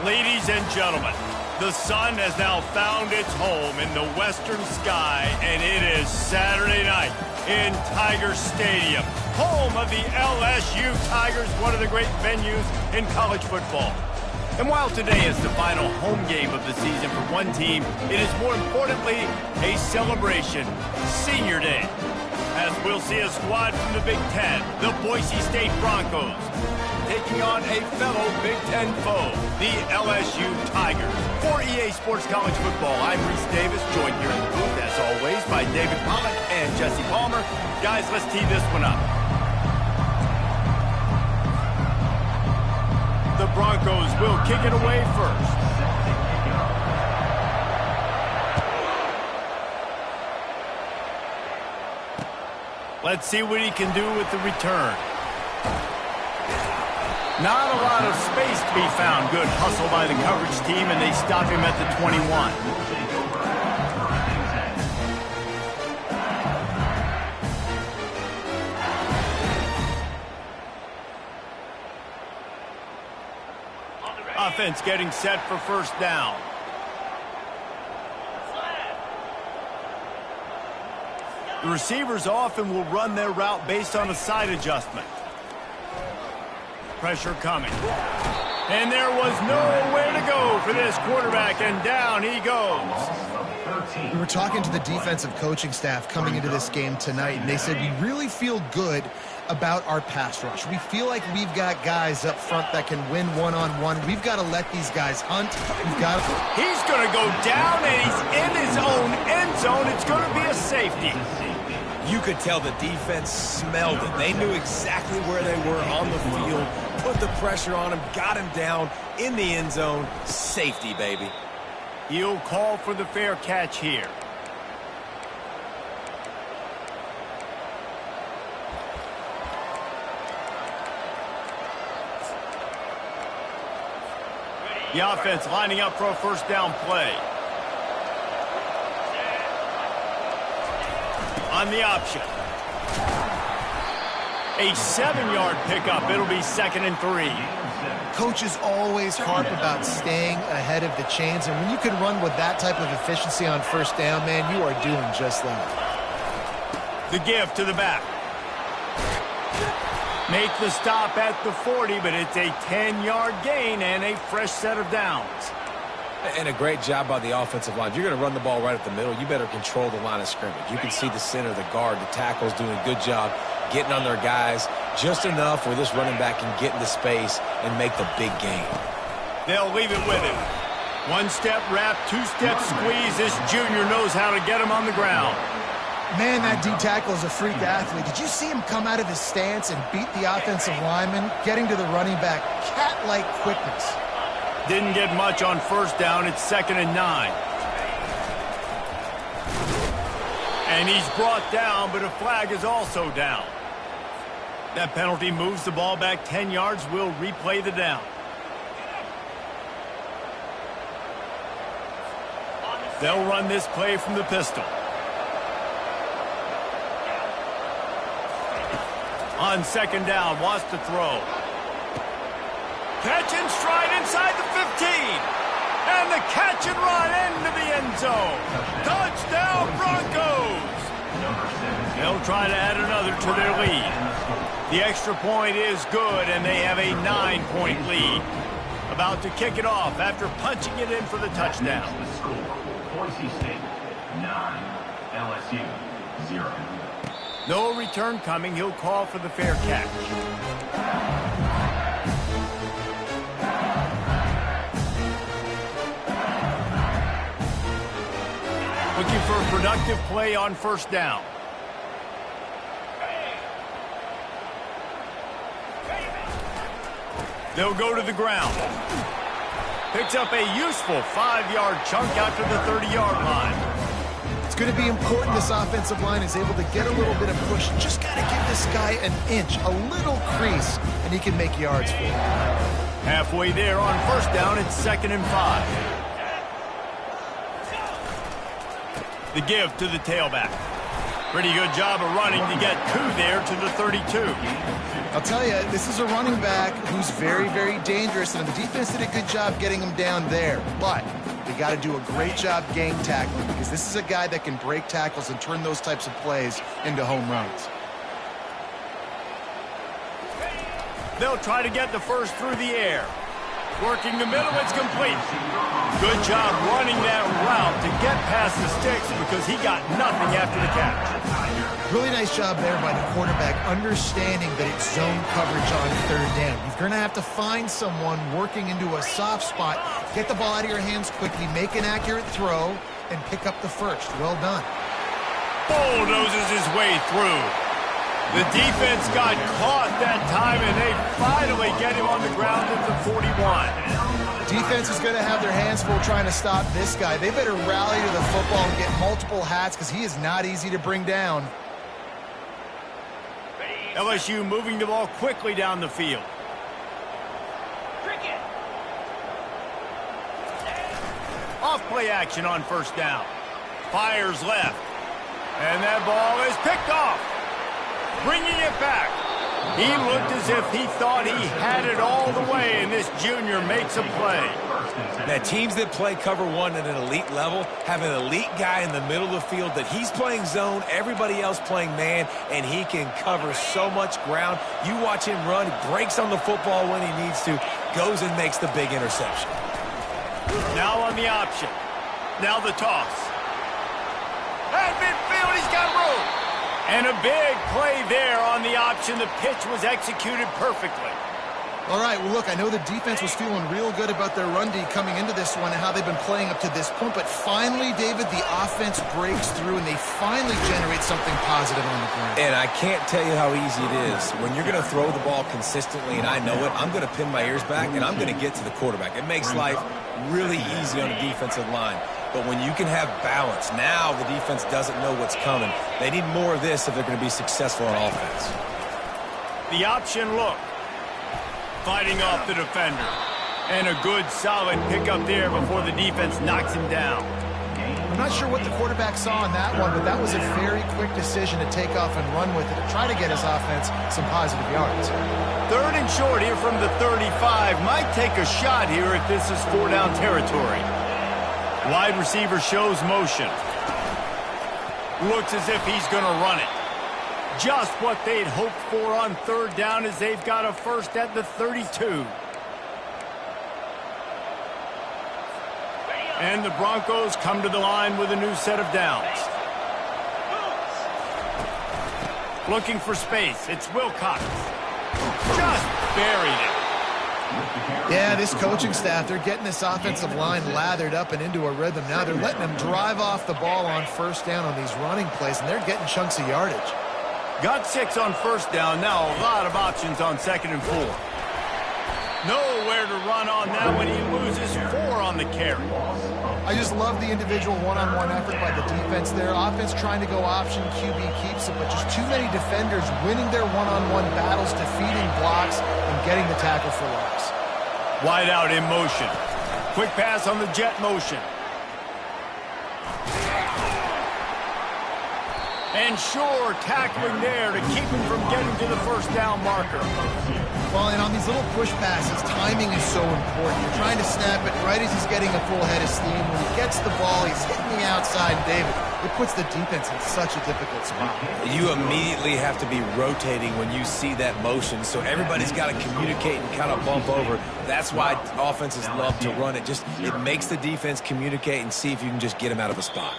Ladies and gentlemen, the sun has now found its home in the western sky, and it is Saturday night in Tiger Stadium, home of the LSU Tigers, one of the great venues in college football. And while today is the final home game of the season for one team, it is more importantly a celebration, Senior Day, as we'll see a squad from the Big Ten, the Boise State Broncos, taking on a fellow Big Ten foe, the LSU Tigers. For EA Sports College Football, I'm Reese Davis, joined here in the booth, as always, by David Pollack and Jesse Palmer. Guys, let's tee this one up. The Broncos will kick it away first. Let's see what he can do with the return. Not a lot of space to be found. Good hustle by the coverage team, and they stop him at the 21. Offense getting set for first down. The receivers often will run their route based on a side adjustment. Pressure coming. And there was nowhere to go for this quarterback, and down he goes. We were talking to the defensive coaching staff coming into this game tonight, and they said we really feel good about our pass rush. We feel like we've got guys up front that can win one-on-one. We've got to let these guys hunt. He's going to go down, and he's in his own end zone. It's going to be a safety. You could tell the defense smelled it. They knew exactly where they were on the field, put the pressure on him, got him down in the end zone. Safety, baby. He'll call for the fair catch here. The offense lining up for a first down play. On the option. A 7-yard pickup. It'll be 2nd and 3. Coaches always harp about staying ahead of the chains, and when you can run with that type of efficiency on first down, man, you are doing just that. The give to the back. Make the stop at the 40, but it's a 10-yard gain and a fresh set of downs. And a great job by the offensive line. If you're going to run the ball right at the middle, you better control the line of scrimmage. You can see the center, the guard, the tackles doing a good job getting on their guys just enough where this running back can get into space and make the big gain. They'll leave it with him. One-step wrap, two-step squeeze. This junior knows how to get him on the ground. Man, that D-tackle is a freak athlete. Did you see him come out of his stance and beat the offensive lineman, getting to the running back? Cat-like quickness. Didn't get much on first down. It's 2nd and 9. And he's brought down, but a flag is also down. That penalty moves the ball back 10 yards. We'll replay the down. They'll run this play from the pistol. On 2nd down, wants to throw. Catch and stride inside the 15. And the catch and run into the end zone. Touchdown, Broncos. They'll try to add another to their lead. The extra point is good, and they have a 9-point lead. About to kick it off after punching it in for the touchdown. Boise State, 9. LSU, 0. No return coming. He'll call for the fair catch. Looking for a productive play on first down. They'll go to the ground. Picks up a useful 5-yard chunk out to the 30-yard line. It's going to be important this offensive line is able to get a little bit of push. Just got to give this guy an inch, a little crease, and he can make yards for it. Halfway there on first down, it's 2nd and 5. The give to the tailback. Pretty good job of running to get 2 there to the 32. I'll tell you, this is a running back who's very, very dangerous, and the defense did a good job getting him down there. But they got to do a great job game tackling, because this is a guy that can break tackles and turn those types of plays into home runs. They'll try to get the first through the air. Working the middle, it's complete. Good job running that route to get past the sticks, because he got nothing after the catch. Really nice job there by the quarterback, understanding that it's zone coverage on third down. You're going to have to find someone working into a soft spot, get the ball out of your hands quickly, make an accurate throw, and pick up the first. Well done. Bulldozes his way through. The defense got caught that time, and they finally get him on the ground at the 41. Defense is going to have their hands full trying to stop this guy. They better rally to the football and get multiple hats, because he is not easy to bring down. LSU moving the ball quickly down the field. Off play action on first down. Fires left. And that ball is picked off. Bringing it back. He looked as if he thought he had it all the way, and this junior makes a play. Now, teams that play cover one at an elite level have an elite guy in the middle of the field that he's playing zone, everybody else playing man, and he can cover so much ground. You watch him run, he breaks on the football when he needs to, goes and makes the big interception. Now on the option. Now the toss. At midfield, he's got room. And a big play there on the option. The pitch was executed perfectly. All right, well, look, I know the defense was feeling real good about their run D coming into this one and how they've been playing up to this point, but finally, David, the offense breaks through and they finally generate something positive on the ground. And I can't tell you how easy it is. When you're going to throw the ball consistently, and I know it, I'm going to pin my ears back and I'm going to get to the quarterback. It makes life really easy on the defensive line. But when you can have balance, now the defense doesn't know what's coming. They need more of this if they're going to be successful on offense. The option look. Fighting off the defender. And a good, solid pickup there before the defense knocks him down. I'm not sure what the quarterback saw on that one, but that was a very quick decision to take off and run with it to try to get his offense some positive yards. Third and short here from the 35. Might take a shot here if this is 4-down territory. Wide receiver shows motion. Looks as if he's going to run it. Just what they'd hoped for on third down, as they've got a first at the 32. And the Broncos come to the line with a new set of downs. Looking for space. It's Wilcox. Just buried it. Yeah, this coaching staff, they're getting this offensive line lathered up and into a rhythm. Now they're letting them drive off the ball on first down on these running plays, and they're getting chunks of yardage. Got 6 on first down. Now a lot of options on 2nd and 4. Nowhere to run on that when he loses 4 on the carry. I just love the individual one-on-one effort by the defense there. Offense trying to go option, QB keeps it, but just too many defenders winning their one-on-one battles, defeating blocks, and getting the tackle for loss. Wide out in motion. Quick pass on the jet motion. And sure, tackling there to keep him from getting to the first down marker. Well, and on these little push passes, timing is so important. You're trying to snap it right as he's getting a full head of steam. When he gets the ball, he's hitting the outside. David, it puts the defense in such a difficult spot. You immediately have to be rotating when you see that motion, so everybody's got to communicate and kind of bump over. That's why offenses love to run it. It makes the defense communicate and see if you can just get him out of a spot.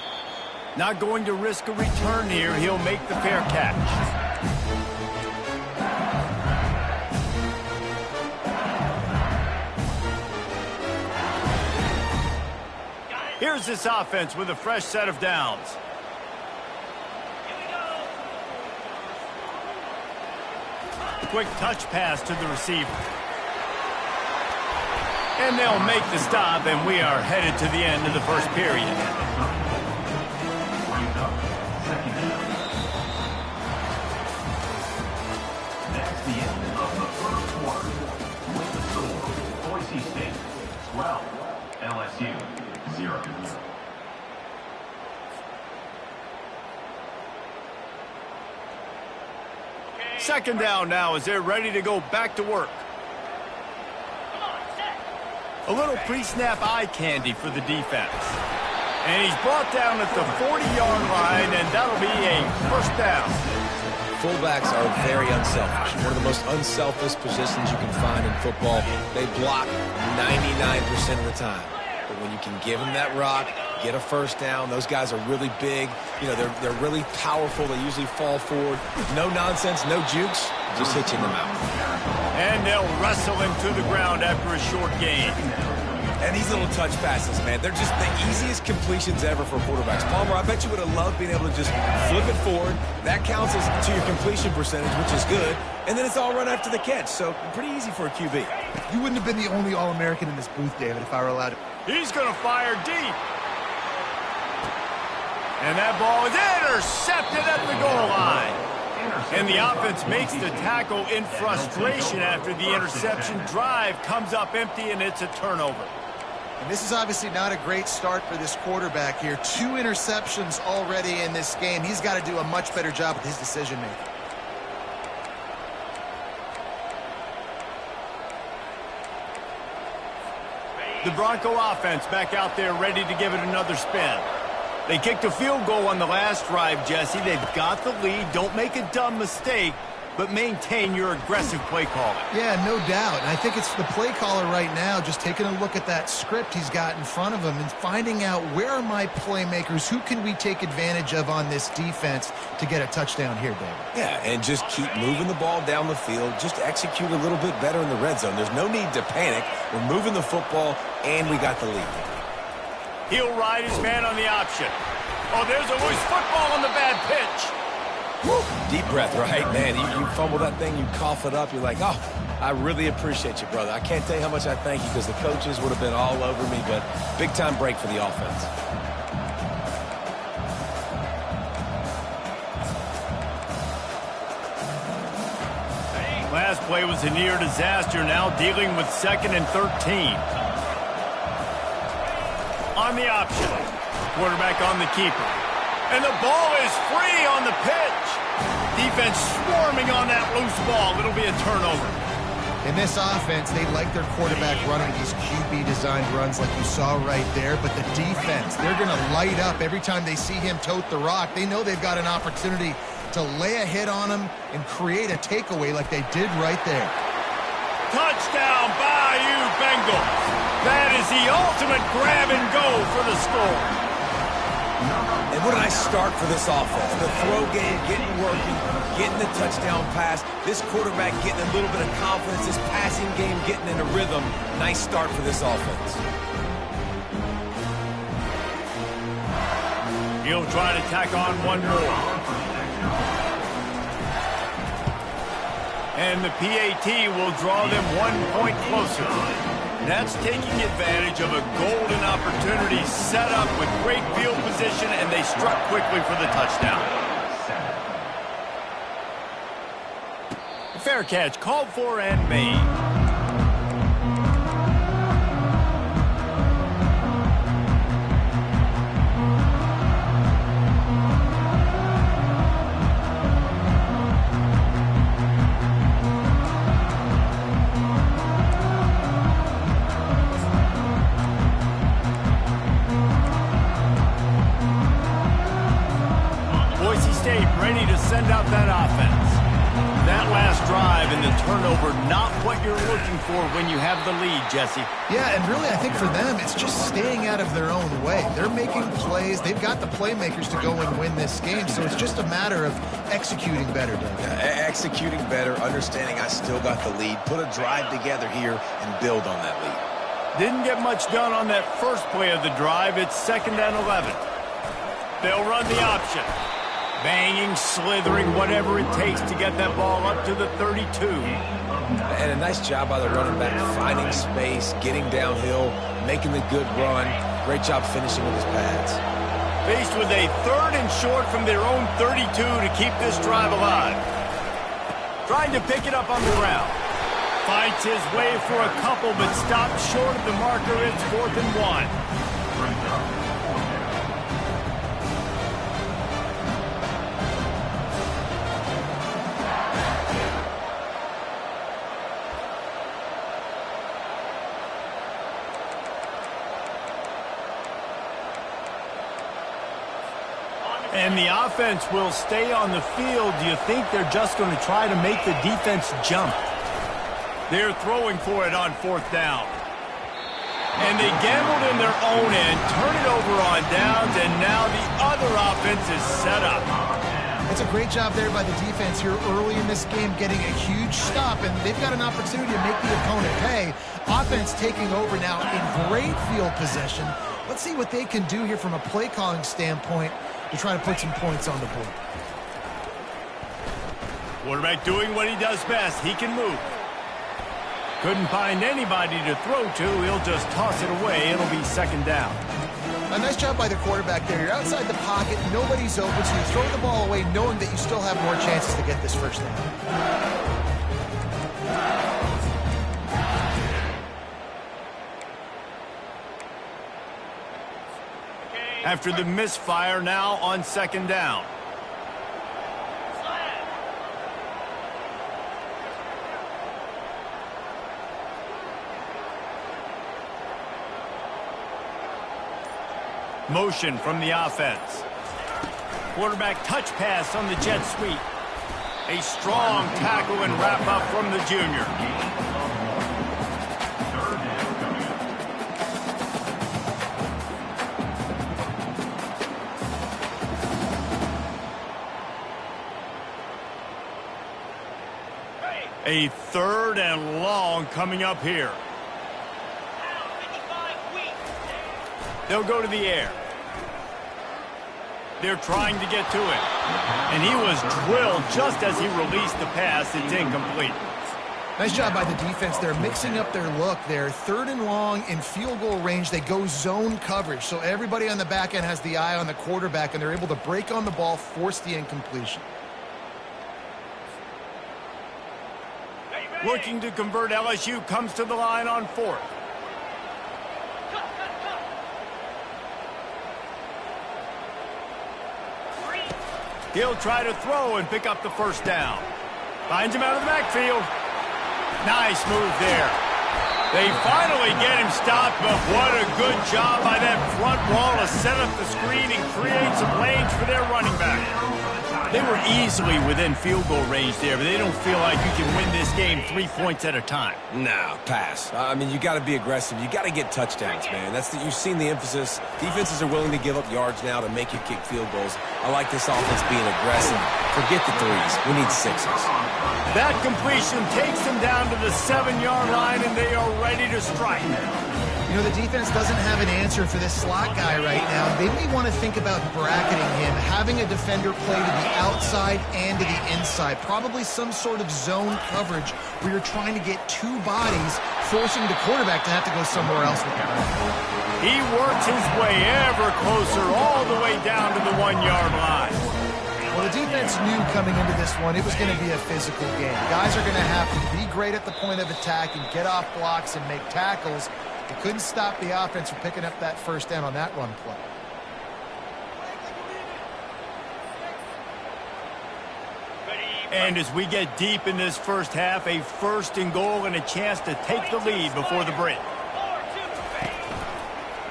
Not going to risk a return here. He'll make the fair catch. Here's this offense with a fresh set of downs. Quick touch pass to the receiver. And they'll make the stop, and we are headed to the end of the first period. That's the end of the first quarter. With the score, Boise State 12, LSU 0. Second down now as they're ready to go back to work. A little pre-snap eye candy for the defense. And he's brought down at the 40-yard line, and that'll be a first down. Fullbacks are very unselfish. One of the most unselfish positions you can find in football. They block 99% of the time. But when you can give them that rock, get a first down, those guys are really big. You know, they're really powerful. They usually fall forward. No nonsense, no jukes, just hitching them out. And they'll wrestle him to the ground after a short gain. And these little touch passes, man, they're just the easiest completions ever for quarterbacks. Palmer, I bet you would have loved being able to just flip it forward. That counts as to your completion percentage, which is good. And then it's all run after the catch, so pretty easy for a QB. You wouldn't have been the only All-American in this booth, David, if I were allowed to. He's going to fire deep. And that ball is intercepted at the goal line. And the offense makes the tackle in frustration after the interception. Drive comes up empty, and it's a turnover. And this is obviously not a great start for this quarterback here. 2 interceptions already in this game. He's got to do a much better job with his decision-making. The Bronco offense back out there ready to give it another spin. They kicked a field goal on the last drive, Jesse. They've got the lead. Don't make a dumb mistake, but maintain your aggressive play calling. Yeah, no doubt. And I think it's the play caller right now just taking a look at that script he's got in front of him and finding out where are my playmakers, who can we take advantage of on this defense to get a touchdown here, David. Yeah, and just keep moving the ball down the field. Just execute a little bit better in the red zone. There's no need to panic. We're moving the football, and we got the lead. He'll ride his man on the option. Oh, there's a loose football on the bad pitch. Woo. Deep breath, right? Man, you fumble that thing, you cough it up, you're like, oh, I really appreciate you, brother. I can't tell you how much I thank you because the coaches would have been all over me, but big-time break for the offense. Last play was a near disaster, now dealing with 2nd and 13. On the option. Quarterback on the keeper. And the ball is free on the pitch. Defense swarming on that loose ball. It'll be a turnover. In this offense, they like their quarterback running these QB-designed runs like you saw right there, but the defense, they're going to light up every time they see him tote the rock. They know they've got an opportunity to lay a hit on him and create a takeaway like they did right there. Touchdown, Bayou Bengals. That is the ultimate grab and go for the score. And what a nice start for this offense. The throw game getting working, getting the touchdown pass. This quarterback getting a little bit of confidence. This passing game getting in a rhythm. Nice start for this offense. He'll try to tack on one more. And the PAT will draw them 1 point closer. That's taking advantage of a golden opportunity set up with great field position, and they struck quickly for the touchdown. Fair catch called for and made. Ready to send out that offense. That last drive and the turnover, not what you're looking for when you have the lead, Jesse. Yeah, and really I think for them, it's just staying out of their own way. They're making plays. They've got the playmakers to go and win this game, so it's just a matter of executing better, David. Yeah, executing better, understanding I still got the lead, put a drive together here and build on that lead. Didn't get much done on that first play of the drive. It's 2nd and 11. They'll run the option. Banging, slithering, whatever it takes to get that ball up to the 32. And a nice job by the running back, finding space, getting downhill, making the good run. Great job finishing with his pads. Faced with a 3rd and short from their own 32 to keep this drive alive. Trying to pick it up on the ground. Fights his way for a couple, but stops short of the marker. It's 4th and 1. And the offense will stay on the field. Do you think they're just going to try to make the defense jump? They're throwing for it on 4th down. And they gambled in their own end, turn it over on downs, and now the other offense is set up. It's a great job there by the defense here early in this game, getting a huge stop, and they've got an opportunity to make the opponent pay. Offense taking over now in great field possession. Let's see what they can do here from a play calling standpoint to try to put some points on the board. Quarterback doing what he does best. He can move. Couldn't find anybody to throw to. He'll just toss it away. It'll be 2nd down. A nice job by the quarterback there. You're outside the pocket. Nobody's open, so you throw the ball away knowing that you still have more chances to get this 1st down. After the misfire, now on 2nd down. Motion from the offense. Quarterback touch pass on the jet sweep. A strong tackle and wrap up from the junior. A 3rd and long coming up here. They'll go to the air. They're trying to get to it. And he was drilled just as he released the pass. It's incomplete. Nice job by the defense there, mixing up their look there. 3rd and long in field goal range. They go zone coverage. So everybody on the back end has the eye on the quarterback, and they're able to break on the ball, force the incompletion. Looking to convert, LSU comes to the line on 4th. He'll try to throw and pick up the 1st down. Finds him out of the backfield. Nice move there. They finally get him stopped, but what a good job by that front wall to set up the screen and create some lanes for their running back. They were easily within field goal range there, but they don't feel like you can win this game 3 points at a time. No, pass. I mean, you got to be aggressive. You got to get touchdowns, man. You've seen the emphasis. Defenses are willing to give up yards now to make you kick field goals. I like this offense being aggressive. Forget the 3s. We need 6s. That completion takes them down to the 7-yard line, and they are ready to strike. You know, the defense doesn't have an answer for this slot guy right now. They may want to think about bracketing him, having a defender play to the outside and to the inside. Probably some sort of zone coverage where you're trying to get 2 bodies, forcing the quarterback to have to go somewhere else with the ball. He works his way ever closer all the way down to the 1-yard line. Well, the defense knew coming into this one it was going to be a physical game. Guys are going to have to be great at the point of attack and get off blocks and make tackles. They couldn't stop the offense from picking up that 1st down on that run play. And as we get deep in this 1st half, a 1st and goal and a chance to take the lead before the break.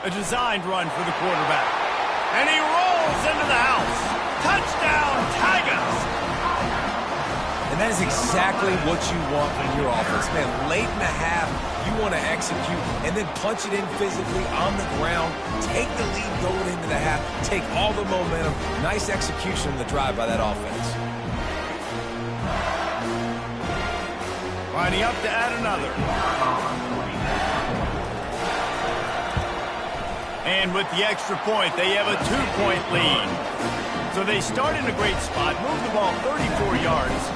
A designed run for the quarterback. And he rolls into the house. Touchdown, Tigers! And that is exactly what you want from your offense. Man, late in the half, you want to execute and then punch it in physically on the ground. Take the lead going into the half. Take all the momentum. Nice execution on the drive by that offense. Lining up to add another. And with the extra point, they have a 2-point lead. So they start in a great spot, moved the ball 34 yards,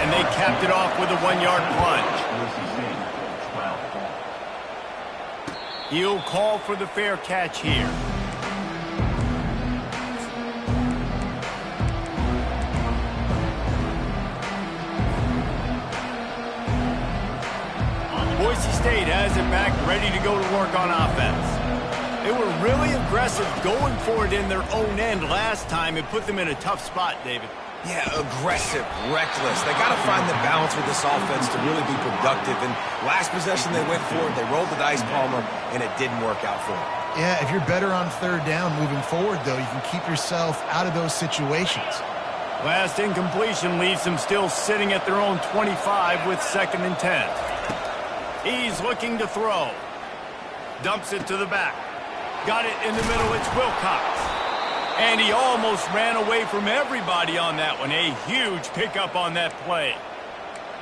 and they capped it off with a 1-yard plunge. He'll call for the fair catch here. Boise State has it back, ready to go to work on offense. They were really aggressive going for it in their own end last time. It put them in a tough spot, David. Yeah, aggressive, reckless. They got to find the balance with this offense to really be productive. And last possession they went for it. They rolled the dice, Palmer, and it didn't work out for them. Yeah, if you're better on third down moving forward, though, you can keep yourself out of those situations. Last incompletion leaves them still sitting at their own 25 with 2nd and 10. He's looking to throw. Dumps it to the back. Got it in the middle. It's Wilcox. And he almost ran away from everybody on that one. A huge pickup on that play.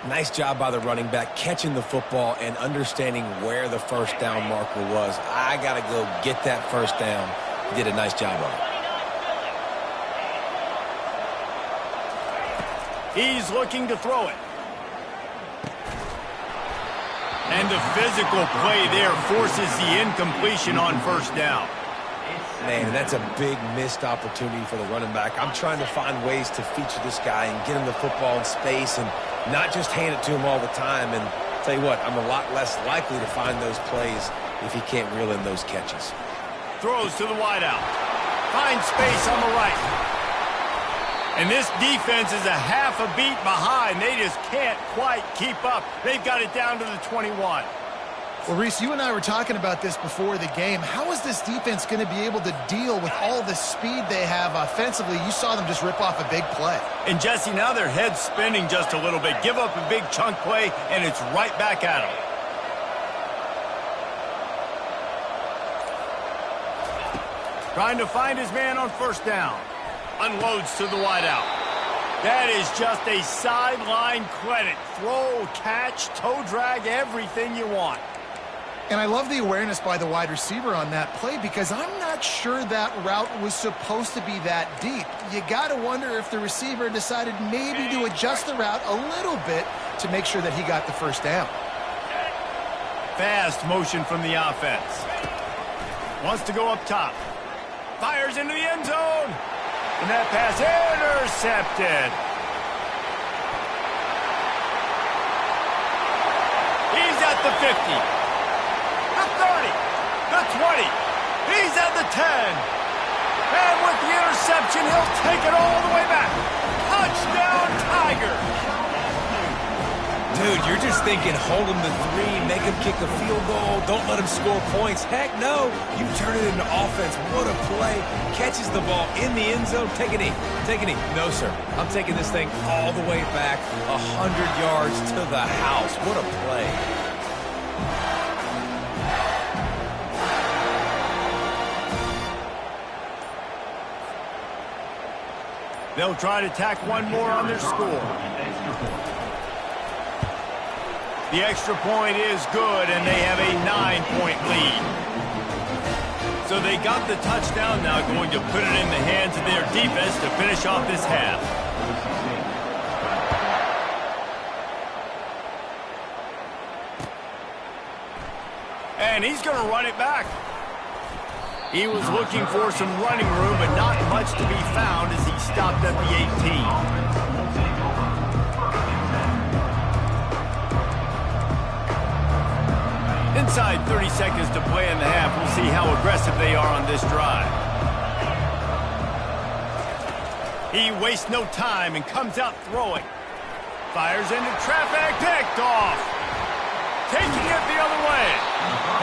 Nice job by the running back, catching the football and understanding where the first down marker was. I got to go get that first down. He did a nice job of it. He's looking to throw it. And the physical play there forces the incompletion on first down. Man, that's a big missed opportunity for the running back. I'm trying to find ways to feature this guy and get him the football in space and not just hand it to him all the time. And tell you what, I'm a lot less likely to find those plays if he can't reel in those catches. Throws to the wideout. Finds space on the right. And this defense is a half a beat behind. They just can't quite keep up. They've got it down to the 21. Well, Reese, you and I were talking about this before the game. How is this defense going to be able to deal with all the speed they have offensively? You saw them just rip off a big play. And, Jesse, now their head's spinning just a little bit. Give up a big chunk play, and it's right back at them. Trying to find his man on first down. Unloads to the wideout. That is just a sideline credit. Throw, catch, toe drag, everything you want. And I love the awareness by the wide receiver on that play because I'm not sure that route was supposed to be that deep. You got to wonder if the receiver decided maybe to adjust the route a little bit to make sure that he got the first down. Fast motion from the offense. Wants to go up top. Fires into the end zone. And that pass intercepted. He's at the 50. The 30. The 20. He's at the 10. And with the interception, he'll take it all the way back. Touchdown, Tigers. Dude, you're just thinking, hold him to 3, make him kick a field goal, don't let him score points. Heck no, you turn it into offense. What a play. Catches the ball in the end zone. Take a knee. Take a knee. No, sir. I'm taking this thing all the way back 100 yards to the house. What a play. They'll try to tack one more on their score. The extra point is good, and they have a 9-point lead. So they got the touchdown, now going to put it in the hands of their defense to finish off this half. And he's going to run it back. He was looking for some running room, but not much to be found as he stopped at the 18. Inside 30 seconds to play in the half. We'll see how aggressive they are on this drive. He wastes no time and comes out throwing. Fires into traffic, picked off. Taking it the other way.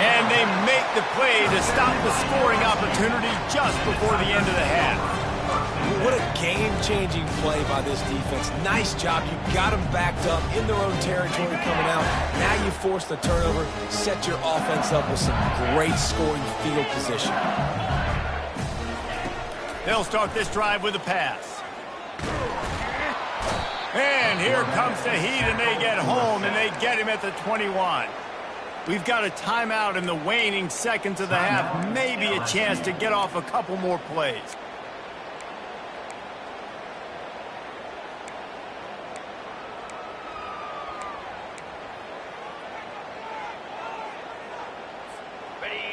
And they make the play to stop the scoring opportunity just before the end of the half. What a game-changing play by this defense. Nice job. You got them backed up in their own territory coming out. Now you force the turnover, set your offense up with some great scoring field position. They'll start this drive with a pass. And here comes the heat, and they get home, and they get him at the 21. We've got a timeout in the waning seconds of the half. Maybe a chance to get off a couple more plays.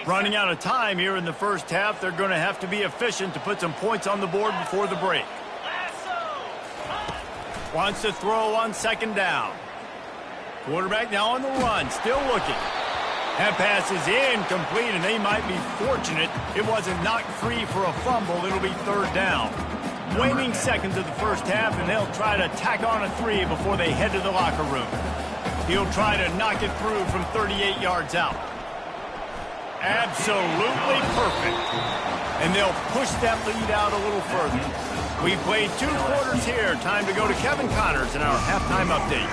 Running out of time here in the first half. They're going to have to be efficient to put some points on the board before the break. Wants to throw on second down. Quarterback now on the run, still looking. That pass is incomplete, and they might be fortunate it wasn't knocked free for a fumble. It'll be third down. Waning seconds of the first half, and they'll try to tack on a 3 before they head to the locker room. He'll try to knock it through from 38 yards out. Absolutely perfect. And they'll push that lead out a little further. We've played 2 quarters here. Time to go to Kevin Connors in our halftime update.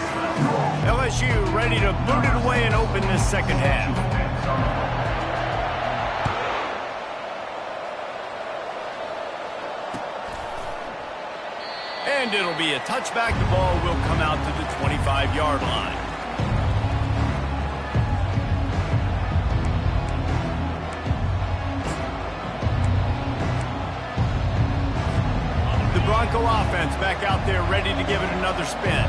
LSU ready to boot it away and open this second half. And it'll be a touchback. The ball will come out to the 25-yard line. The Bronco offense back out there ready to give it another spin.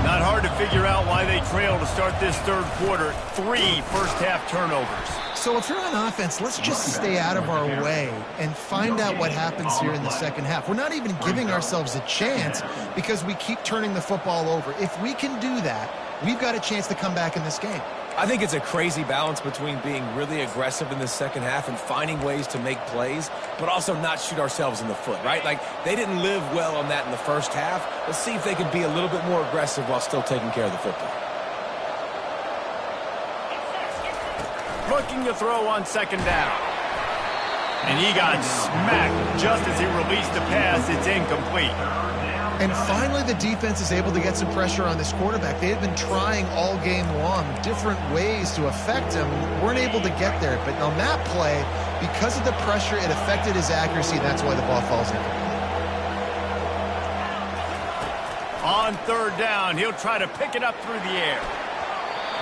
Not hard to figure out why they trail to start this third quarter. 3 first-half turnovers. So if you're on offense, let's just stay out of our way and find out what happens here in the second half. We're not even giving ourselves a chance because we keep turning the football over. If we can do that, we've got a chance to come back in this game. I think it's a crazy balance between being really aggressive in the second half and finding ways to make plays, but also not shoot ourselves in the foot, right? Like, they didn't live well on that in the first half. Let's see if they can be a little bit more aggressive while still taking care of the football. Looking to throw on second down. And he got smacked just as he released the pass. It's incomplete. And finally, the defense is able to get some pressure on this quarterback. They had been trying all game long different ways to affect him. Weren't able to get there. But on that play, because of the pressure, it affected his accuracy. That's why the ball falls incomplete. On third down, he'll try to pick it up through the air.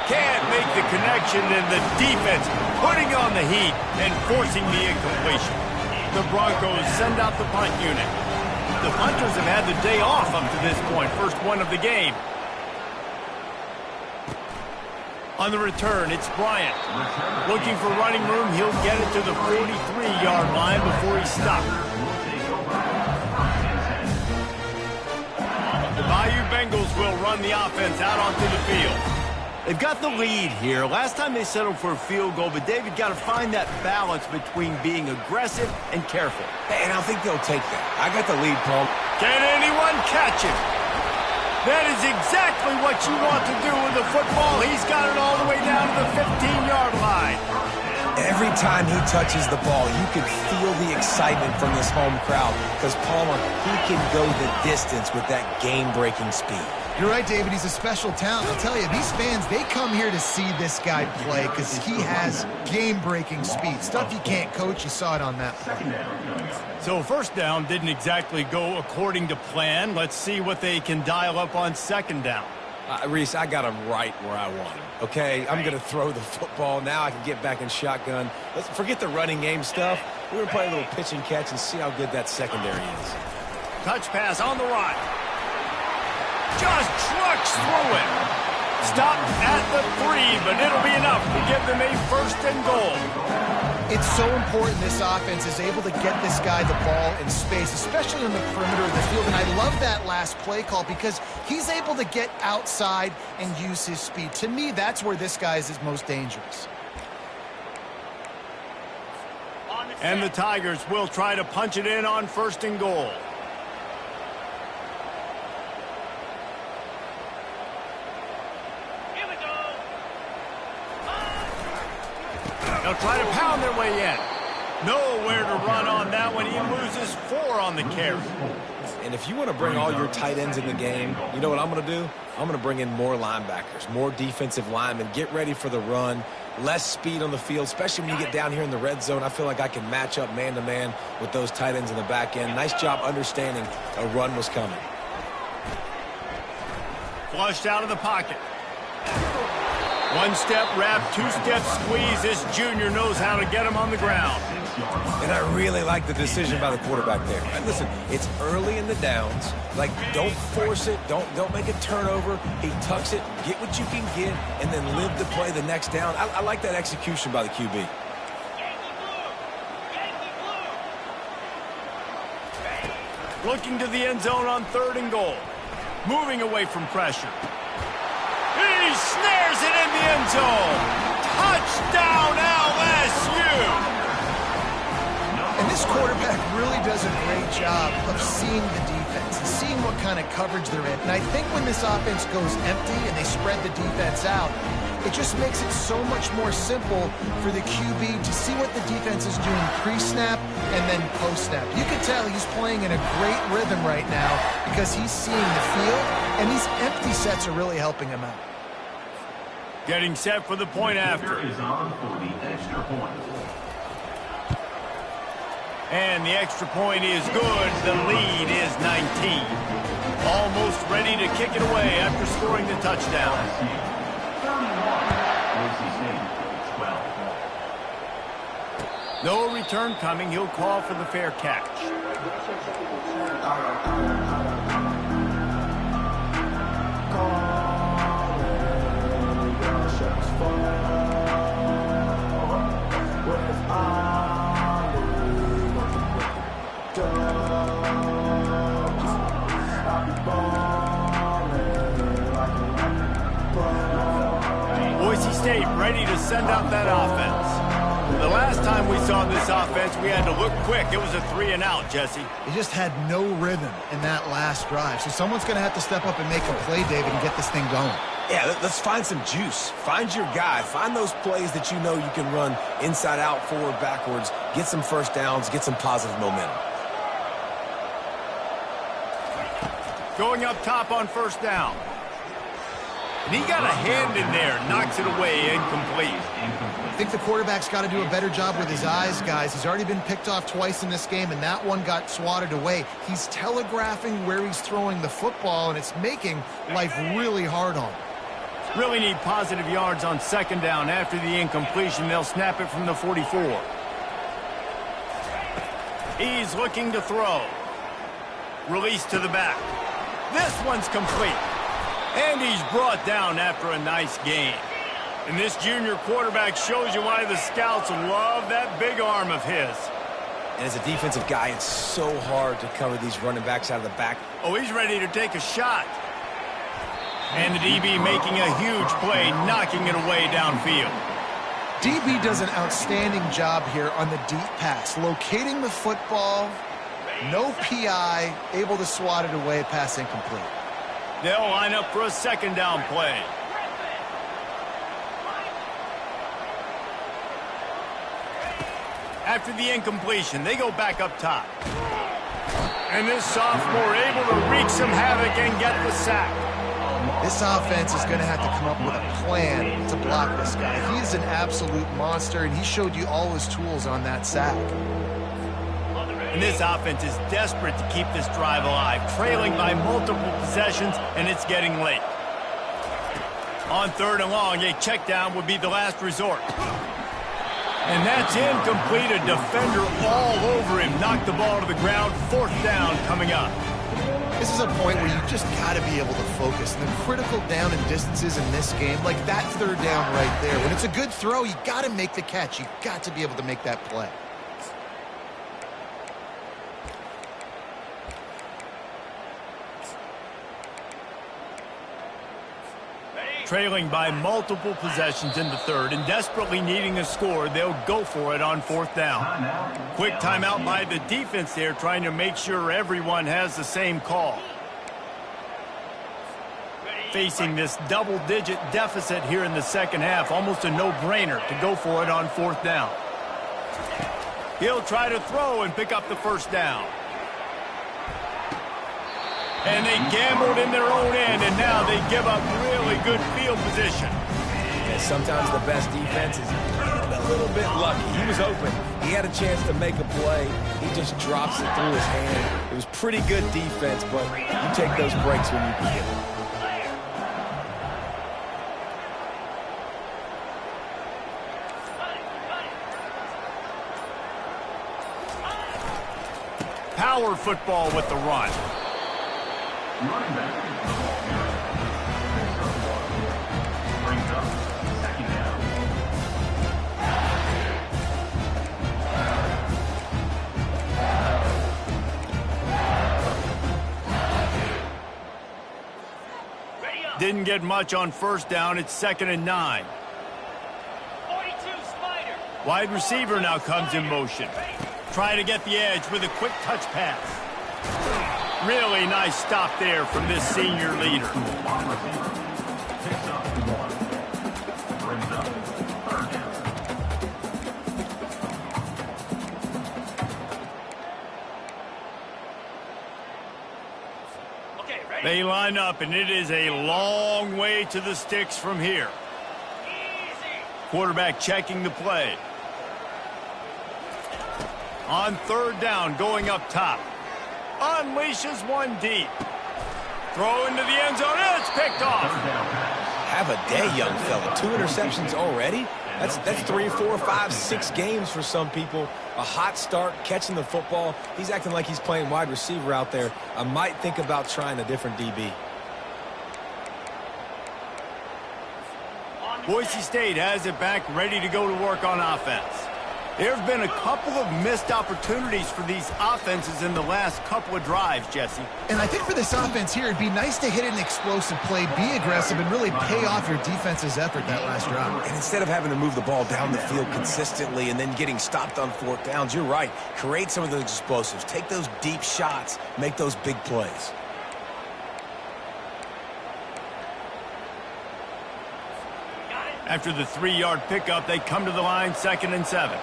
Can't make the connection, and the defense putting on the heat and forcing the incompletion. The Broncos send out the punt unit. The punters have had the day off up to this point. First one of the game. On the return, it's Bryant. Looking for running room, he'll get it to the 43-yard line before he's stopped. The Bayou Bengals will run the offense out onto the field. They've got the lead here. Last time they settled for a field goal, but David got to find that balance between being aggressive and careful. And I think they'll take that. I got the lead, Paul. Can anyone catch him? That is exactly what you want to do with the football. He's got it all the way down to the 15-yard line. Every time he touches the ball, you can feel the excitement from this home crowd because Palmer, he can go the distance with that game-breaking speed. You're right, David. He's a special talent. I'll tell you, these fans, they come here to see this guy play because he has game-breaking speed. Stuff you can't coach. You saw it on that play. So first down didn't exactly go according to plan. Let's see what they can dial up on second down. Reese, I got him right where I want him. Okay, I'm going to throw the football. Now I can get back in shotgun. Let's forget the running game stuff. We're going to play a little pitch and catch and see how good that secondary is. Touch pass on the right. Just trucks through it. Stop at the 3, but it'll be enough to give them a first and goal. It's so important this offense is able to get this guy the ball in space, especially on the perimeter of the field. And I love that last play call because he's able to get outside and use his speed. To me, that's where this guy is most dangerous. And the Tigers will try to punch it in on first and goal. They'll try to pound their way in. Nowhere to run on that one. He loses 4 on the carry. And if you want to bring all your tight ends in the game, you know what I'm going to do? I'm going to bring in more linebackers, more defensive linemen, get ready for the run, less speed on the field, especially when you get down here in the red zone. I feel like I can match up man-to-man with those tight ends in the back end. Nice job understanding a run was coming. Flushed out of the pocket. One-step wrap, two-step squeeze. This junior knows how to get him on the ground. And I really like the decision by the quarterback there. And listen, it's early in the downs. Like, don't force it. Don't make a turnover. He tucks it, get what you can get, and then live to play the next down. I like that execution by the QB. Looking to the end zone on third and goal. Moving away from pressure. He snares it in the end zone. Touchdown, LSU. And this quarterback really does a great job of seeing the defense and seeing what kind of coverage they're in. And I think when this offense goes empty and they spread the defense out, it just makes it so much more simple for the QB to see what the defense is doing pre-snap and then post-snap. You can tell he's playing in a great rhythm right now because he's seeing the field, and these empty sets are really helping him out. Getting set for the point after. Is on for the extra point. And the extra point is good. The lead is 19. Almost ready to kick it away after scoring the touchdown. 31, No return coming. He'll call for the fair catch. Boise State ready to send out that offense. The last time we saw this offense, we had to look quick. It was a 3-and-out, Jesse. He just had no rhythm in that last drive. So someone's going to have to step up and make a play, David, and get this thing going. Yeah, let's find some juice. Find your guy. Find those plays that you know you can run inside out, forward, backwards. Get some first downs. Get some positive momentum. Going up top on first down. And he got a hand in there. Knocks it away. Incomplete. I think the quarterback's got to do a better job with his eyes, guys. He's already been picked off twice in this game, and that one got swatted away. He's telegraphing where he's throwing the football, and it's making life really hard on him. Really need positive yards on second down. After the incompletion, they'll snap it from the 44. He's looking to throw. Release to the back. This one's complete. And he's brought down after a nice gain. And this junior quarterback shows you why the scouts love that big arm of his. And as a defensive guy, it's so hard to cover these running backs out of the back. Oh, he's ready to take a shot. And the DB making a huge play, knocking it away downfield. DB does an outstanding job here on the deep pass, locating the football, no PI, able to swat it away, pass incomplete. They'll line up for a second down play. After the incompletion, they go back up top. And this sophomore able to wreak some havoc and get the sack. This offense is going to have to come up with a plan to block this guy. He is an absolute monster, and he showed you all his tools on that sack. And this offense is desperate to keep this drive alive, trailing by multiple possessions, and it's getting late. On third and long, a check down would be the last resort. And that's incomplete. A defender all over him. Knocked the ball to the ground. Fourth down coming up. This is a point where you just got to be able to focus. The critical down and distances in this game, like that third down right there. When it's a good throw, you got to make the catch. You got to be able to make that play. Trailing by multiple possessions in the third and desperately needing a score, they'll go for it on fourth down. Quick timeout by the defense there, trying to make sure everyone has the same call. Facing this double-digit deficit here in the second half, almost a no-brainer to go for it on fourth down. He'll try to throw and pick up the first down. And they gambled in their own end, and now they give up really good field position. Yeah, sometimes the best defense is a little bit lucky. He was open. He had a chance to make a play. He just drops it through his hand. It was pretty good defense, but you take those breaks when you can get it. Power football with the run. Running back. Brings up second down. Didn't get much on first down. It's 2nd and 9. 42 Spider. Wide receiver now comes in motion. Trying to get the edge with a quick touch pass. Really nice stop there from this senior leader. They line up, and it is a long way to the sticks from here. Quarterback checking the play. On third down, going up top. Unleashes one deep. Throw into the end zone, and it's picked off. Have a day, young fella. 2 interceptions already? That's 3, 4, 5, 6 games for some people. A hot start, catching the football. He's acting like he's playing wide receiver out there. I might think about trying a different DB. Boise State has it back, ready to go to work on offense. There have been a couple of missed opportunities for these offenses in the last couple of drives, Jesse. And I think for this offense here, it'd be nice to hit an explosive play, be aggressive, and really pay off your defense's effort that last drive. And instead of having to move the ball down the field consistently and then getting stopped on 4th downs, you're right. Create some of those explosives. Take those deep shots. Make those big plays. After the 3-yard pickup, they come to the line, 2nd and 7.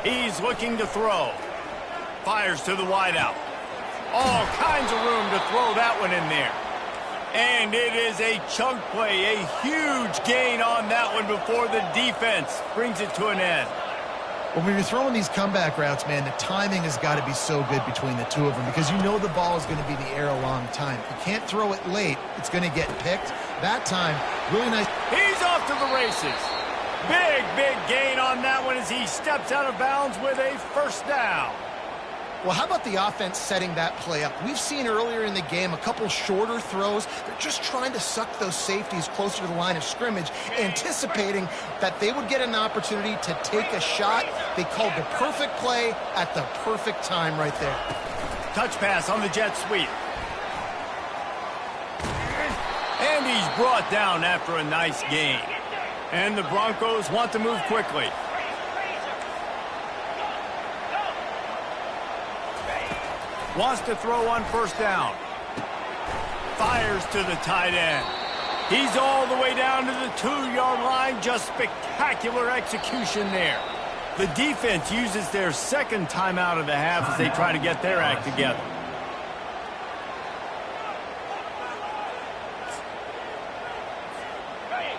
He's looking to throw. Fires to the wideout. All kinds of room to throw that one in there. And it is a chunk play, a huge gain on that one before the defense brings it to an end. When you're throwing these comeback routes, man, the timing has got to be so good between the two of them because you know the ball is going to be in the air a long time. You can't throw it late. It's going to get picked. That time, really nice. He's off to the races. Big, big gain on that one as he steps out of bounds with a 1st down. Well, how about the offense setting that play up? We've seen earlier in the game a couple shorter throws. They're just trying to suck those safeties closer to the line of scrimmage, anticipating that they would get an opportunity to take a shot. They called the perfect play at the perfect time right there. Touch pass on the jet sweep. And he's brought down after a nice gain. And the Broncos want to move quickly. Wants to throw on 1st down. Fires to the tight end. He's all the way down to the 2-yard line. Just spectacular execution there. The defense uses their 2nd timeout of the half as they try to get their act together.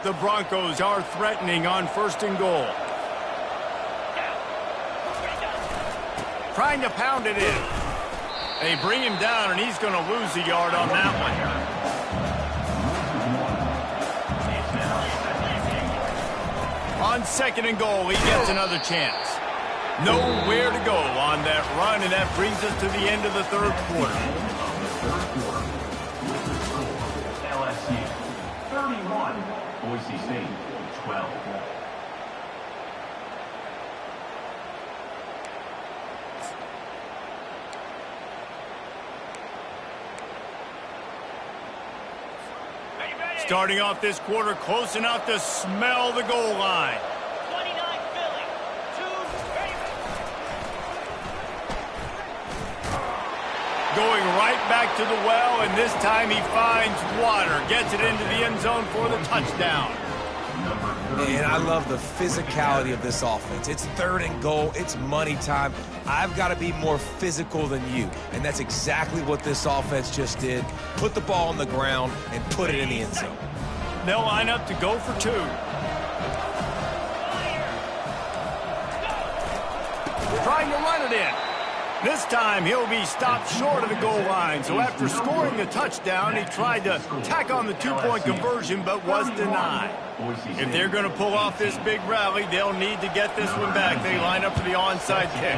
The Broncos are threatening on 1st and goal. Trying to pound it in. They bring him down, and he's going to lose a yard on that one. On 2nd and goal, he gets another chance. Nowhere to go on that run, and that brings us to the end of the 3rd quarter. LSU 31, Boise State 12. Starting off this quarter, close enough to smell the goal line. 29 Philly. 2 ready. Going right back to the well, and this time he finds water. Gets it into the end zone for the touchdown. And I love the physicality of this offense. It's 3rd and goal. It's money time. I've got to be more physical than you. And that's exactly what this offense just did. Put the ball on the ground and put it in the end zone. They'll line up to go for 2. Trying to run it in. This time he'll be stopped short of the goal line. So after scoring the touchdown, he tried to tack on the 2-point conversion but was denied. If they're going to pull off this big rally, they'll need to get this one back. They line up for the onside kick.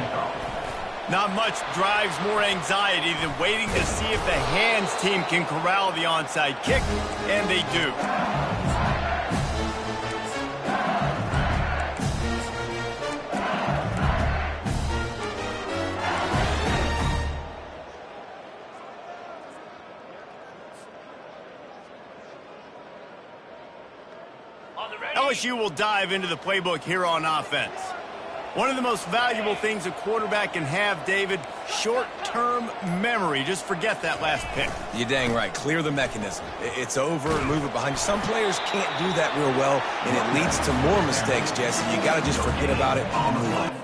Not much drives more anxiety than waiting to see if the hands team can corral the onside kick, and they do. LSU will dive into the playbook here on offense. One of the most valuable things a quarterback can have, David, short-term memory. Just forget that last pick. You're dang right. Clear the mechanism. It's over, move it behind you. Some players can't do that real well, and it leads to more mistakes, Jesse. You got to just forget about it and move on.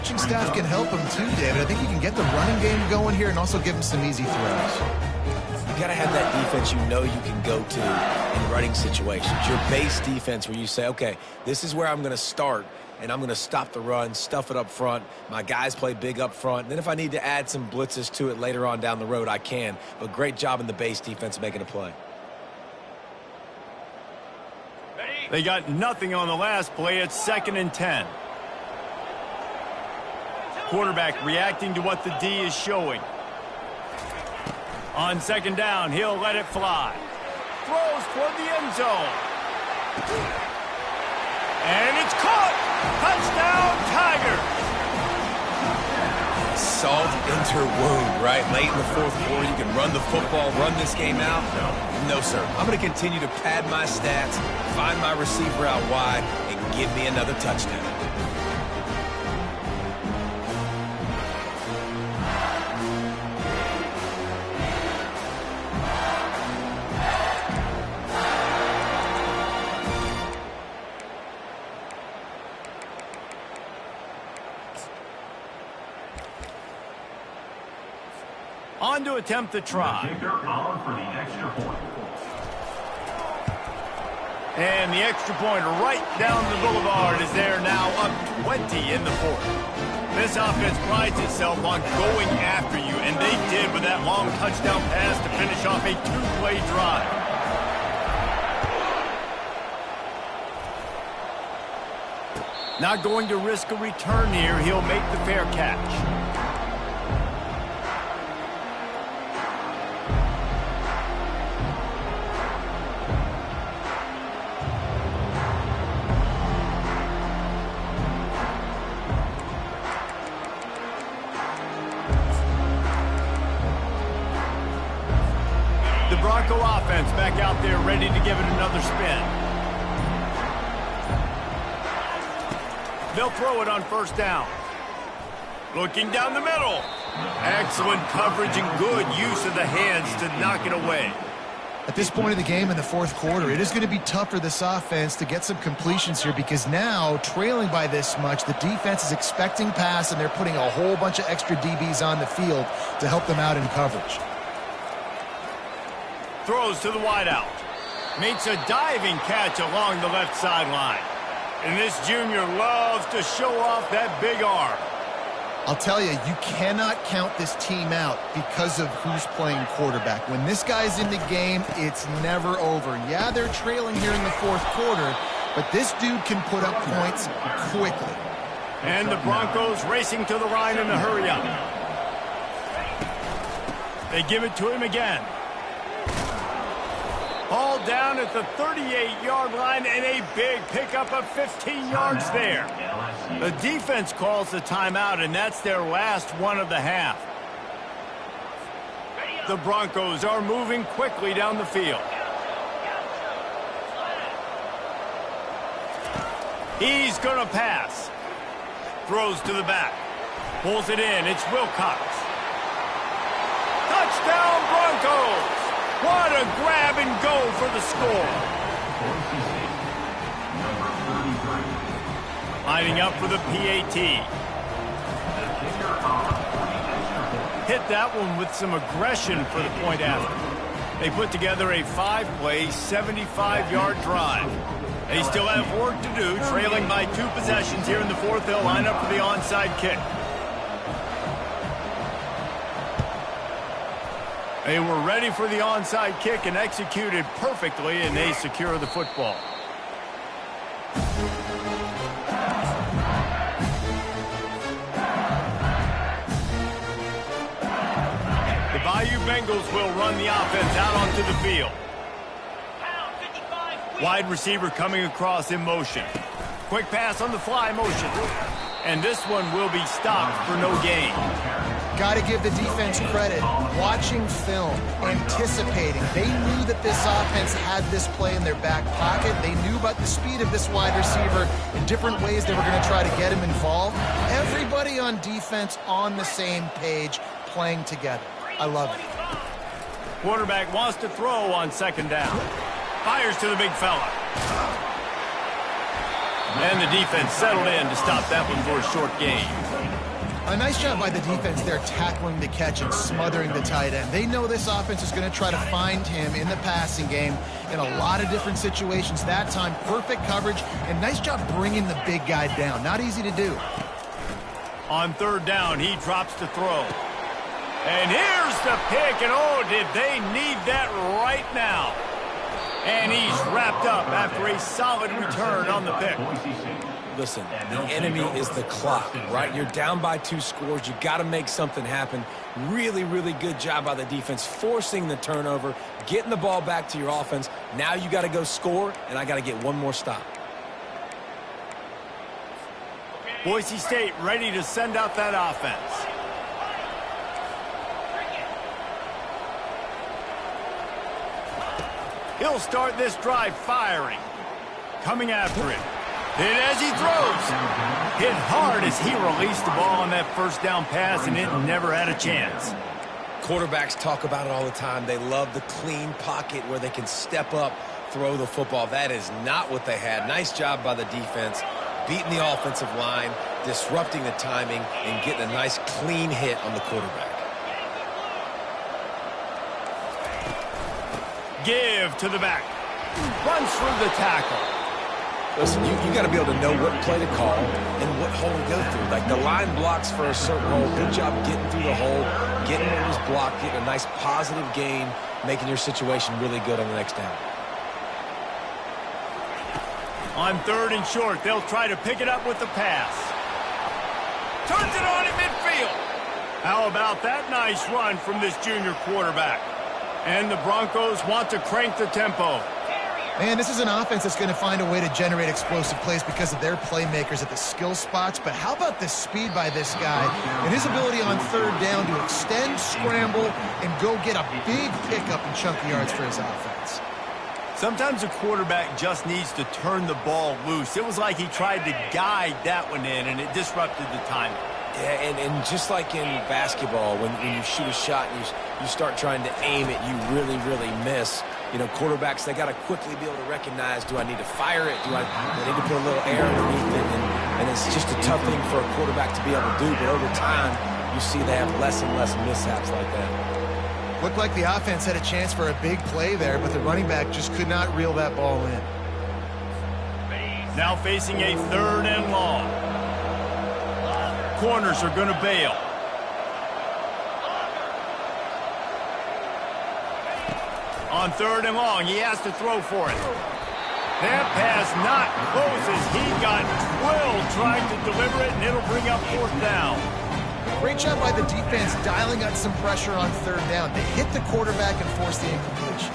coaching staff can help him too, David. I think you can get the running game going here and also give him some easy throws. You got to have that defense you know you can go to in running situations. Your base defense where you say, okay, this is where I'm going to start, and I'm going to stop the run, stuff it up front. My guys play big up front. And then if I need to add some blitzes to it later on down the road, I can. But great job in the base defense making a play. They got nothing on the last play. It's 2nd and 10. Quarterback reacting to what the D is showing. On 2nd down, he'll let it fly. Throws for the end zone. And it's caught. Touchdown, Tigers. Salt into wound, right? Late in the 4th quarter, you can run the football, run this game out. No, sir. I'm going to continue to pad my stats, find my receiver out wide, and give me another touchdown. On to attempt the try. Kicker on for the extra point. And the extra point right down the boulevard is there now, up 20 in the 4th. This offense prides itself on going after you, and they did with that long touchdown pass to finish off a 2-play drive. Not going to risk a return here. He'll make the fair catch. Bronco offense back out there ready to give it another spin. They'll throw it on 1st down. Looking down the middle. Excellent coverage and good use of the hands to knock it away. At this point of the game in the 4th quarter, it is going to be tough for this offense to get some completions here because now, trailing by this much, the defense is expecting pass and they're putting a whole bunch of extra DBs on the field to help them out in coverage. Throws to the wideout. Makes a diving catch along the left sideline. And this junior loves to show off that big arm. I'll tell you, you cannot count this team out because of who's playing quarterback. When this guy's in the game, it's never over. Yeah, they're trailing here in the 4th quarter, but this dude can put up points quickly. And the Broncos racing to the line in a hurry up. They give it to him again. All down at the 38-yard line and a big pickup of 15 yards there. The defense calls the timeout, and that's their last one of the half. The Broncos are moving quickly down the field. He's going to pass. Throws to the back. Pulls it in. It's Wilcox. Touchdown, Broncos! What a grab and go for the score. Lining up for the PAT. Hit that one with some aggression for the point after. They put together a 5-play, 75-yard drive. They still have work to do, trailing by 2 possessions here in the 4th. They'll line up for the onside kick. They were ready for the onside kick and executed perfectly, and they secure the football. The Bayou Bengals will run the offense out onto the field. Wide receiver coming across in motion. Quick pass on the fly motion. And this one will be stopped for no gain. Got to give the defense credit. Watching film, anticipating. They knew that this offense had this play in their back pocket. They knew about the speed of this wide receiver in different ways they were going to try to get him involved. Everybody on defense on the same page, playing together. I love it. Quarterback wants to throw on 2nd down. Fires to the big fella. And the defense settled in to stop that one for a short gain. A nice job by the defense there tackling the catch and smothering the tight end. They know this offense is going to try to find him in the passing game in a lot of different situations. That time, perfect coverage, and nice job bringing the big guy down. Not easy to do. On third down, he drops to throw. And here's the pick, and oh, did they need that right now. And he's wrapped up after a solid return on the pick. Listen, the enemy is the clock, right? You're down by 2 scores. You got to make something happen. Really, really good job by the defense, forcing the turnover, getting the ball back to your offense. Now you got to go score, and I got to get one more stop. Boise State ready to send out that offense. He'll start this drive firing. Coming after it. Hit as he throws. Hit hard as he released the ball on that first down pass, and it never had a chance. Quarterbacks talk about it all the time. They love the clean pocket where they can step up, throw the football. That is not what they had. Nice job by the defense, beating the offensive line, disrupting the timing, and getting a nice clean hit on the quarterback. Give to the back. Runs through the tackle. Listen, you got to be able to know what play to call and what hole to go through. Like the line blocks for a certain hole. Good job getting through the hole, getting what was blocked, getting a nice positive gain, making your situation really good on the next down. On third and short, they'll try to pick it up with the pass. Turns it on at midfield. How about that nice run from this junior quarterback? And the Broncos want to crank the tempo. Man, this is an offense that's going to find a way to generate explosive plays because of their playmakers at the skill spots. But how about the speed by this guy and his ability on third down to extend, scramble, and go get a big pickup and chunky yards for his offense? Sometimes a quarterback just needs to turn the ball loose. It was like he tried to guide that one in, and it disrupted the timing. Yeah, and just like in basketball, when you shoot a shot and you start trying to aim it, you really, really miss. You know, quarterbacks, they got to quickly be able to recognize, do I need to fire it? Do I need to put a little air underneath it? And it's just a tough thing for a quarterback to be able to do. But over time, you see they have less and less mishaps like that. Looked like the offense had a chance for a big play there, but the running back just could not reel that ball in. Now facing a third and long. Corners are going to bail. On third and long, he has to throw for it. That pass not close as he got drilled trying to deliver it, and it'll bring up fourth down. Great job by the defense dialing up some pressure on third down. They hit the quarterback and forced the incompletion.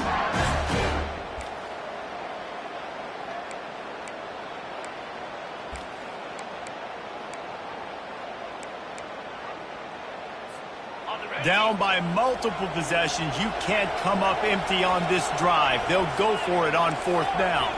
Down by multiple possessions, you can't come up empty on this drive. They'll go for it on fourth down.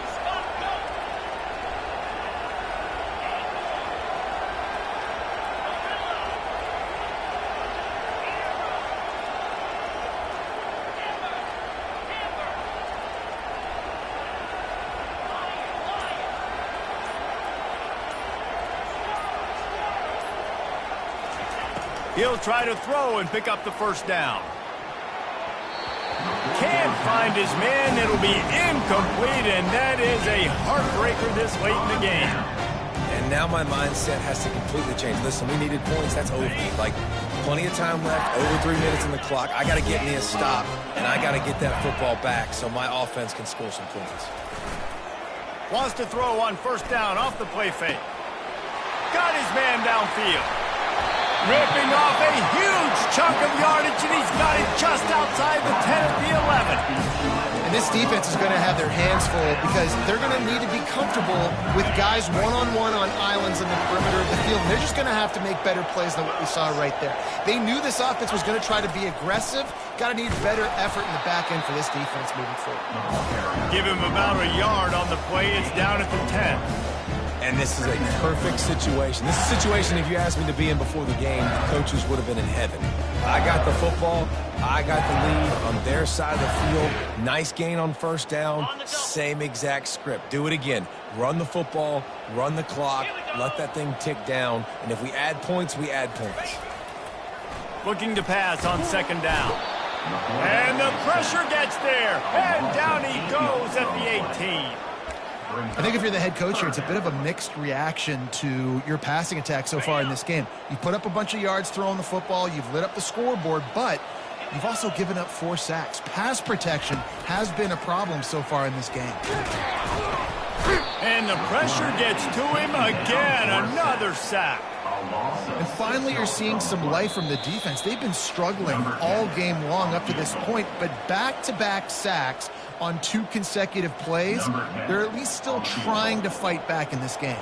He'll try to throw and pick up the first down. Can't find his man. It'll be incomplete, and that is a heartbreaker this late in the game. And now my mindset has to completely change. Listen, we needed points. That's over. Like, plenty of time left, over 3 minutes on the clock. I got to get me a stop, and I got to get that football back so my offense can score some points. Wants to throw on first down off the play fake. Got his man downfield. Ripping off a huge chunk of yardage, and he's got it just outside the 10 at the 11. And this defense is going to have their hands full because they're going to need to be comfortable with guys one-on-one on islands in the perimeter of the field. And they're just going to have to make better plays than what we saw right there. They knew this offense was going to try to be aggressive. Got to need better effort in the back end for this defense moving forward. Give him about a yard on the play. It's down at the 10. And this is a perfect situation. This is a situation, if you asked me to be in before the game, the coaches would have been in heaven. I got the football. I got the lead on their side of the field. Nice gain on first down. Same exact script. Do it again. Run the football, run the clock, let that thing tick down. And if we add points, we add points. Looking to pass on second down. And the pressure gets there. And down he goes at the 18. I think if you're the head coach here, it's a bit of a mixed reaction to your passing attack so far in this game. You've put up a bunch of yards throwing the football. You've lit up the scoreboard, but you've also given up 4 sacks. Pass protection has been a problem so far in this game. And the pressure gets to him again. Another sack. And finally, you're seeing some life from the defense. They've been struggling all game long up to this point, but back-to-back sacks on 2 consecutive plays, they're at least still trying to fight back in this game.